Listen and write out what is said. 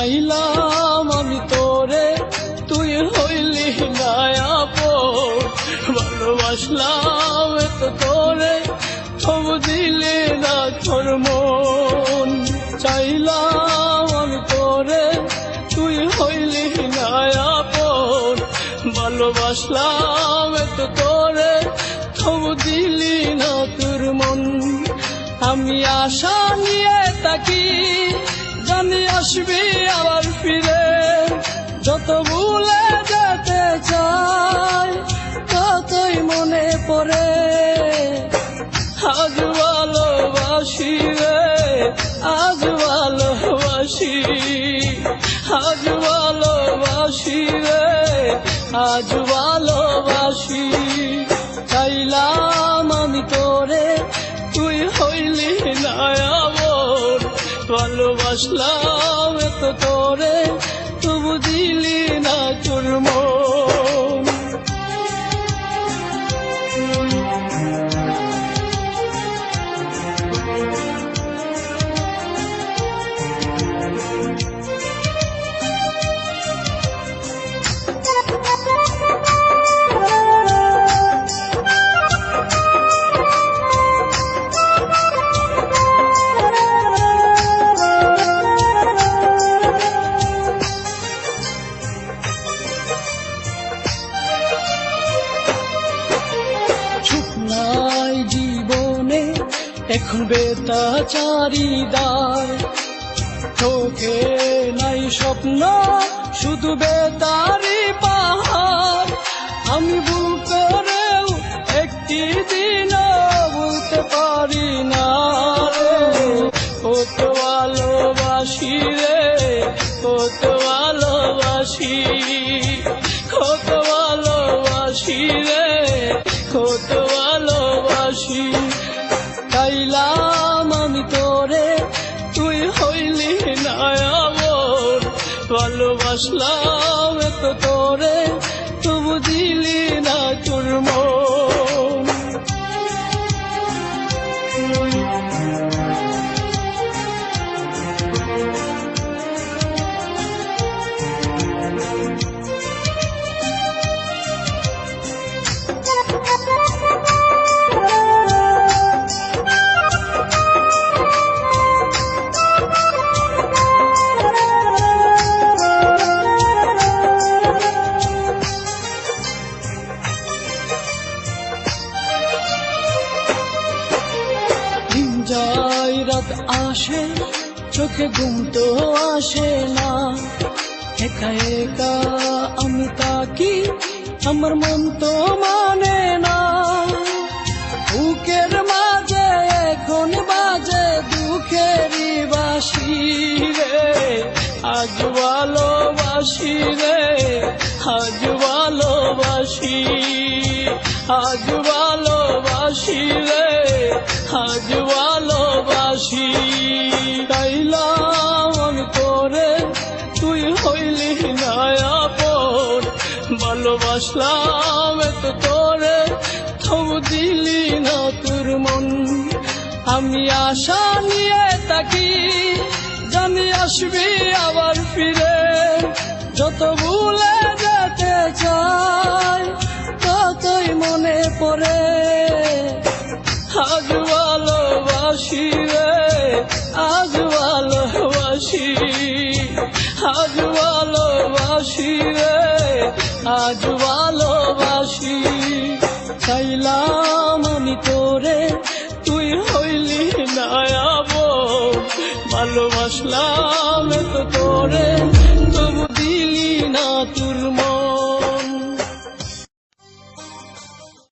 চাইলাম আমি তোরে, তুই হইলি না আপন। ভালোবাসলাম এত তোরে, তবু দিলি না তোর মন। চাইলাম আমি তোরে, তুই হইলি না আপন। ভালোবাসলাম এত তোরে, তবু দিলি না তোর মন। আমি আশা নিয়ে থাকি, জানি আসবি আবার ফিরে। যত ভুলে যেতে চাই, ততই মনে পড়ে। আজ ভালোবাসি রে, আজ ভালোবাসি, আজ ভালোবাসি রে, আজ ভালোবাসি। চাইলাম আমি তোরে, তুই হইলি না আপন। ভালোবাসলাম এত তোরে, তবু দিলি না তোর মন। জীবনে এখন বেতাচারিদার, চোখে নাই স্বপ্ন, শুধু বেতারি পাহাড়। আমি ভুল করেও একটি দিনও বলতে পারি না রে, কত ভালোবাসি রে, কত ভালোবাসি, কত ভালোবাসি রে, কত ভালোবাসি। চাইলাম আমি তোরে, তুই হইলি না আপন। ভালোবাসলাম এত তোরে, তবু দিলি না তোর মন। যাই রাত আসে, চোখে ঘুম তো আসে না। একা একা আমি তাকি, আমার মন তো মানে না। বুকের মাঝে এখন বাজে দুঃখেরই বাঁশি রে। আজ ভালোবাসি রে, আজ ভালোবাসি, আজ ভালোবাসি রে, আজ ভালোবাসি। চাইলাম আমি তোরে, তুই হইলি না আপন। ভালোবাসলাম এত তোরে, তবু দিলি না তোর মন। আমি আশা নিয়ে থাকি, জানি আসবি আবার ফিরে। যত ভুলে যেতে চাই, ততই মনে পড়ে। আজ ভালোবাসি রে, আজ ভালোবাসি, আজ ভালোবাসি রে, আজ ভালোবাসি। চাইলাম আমি তোরে, তুই হইলি না আপন। ভালোবাসলাম এত তোরে,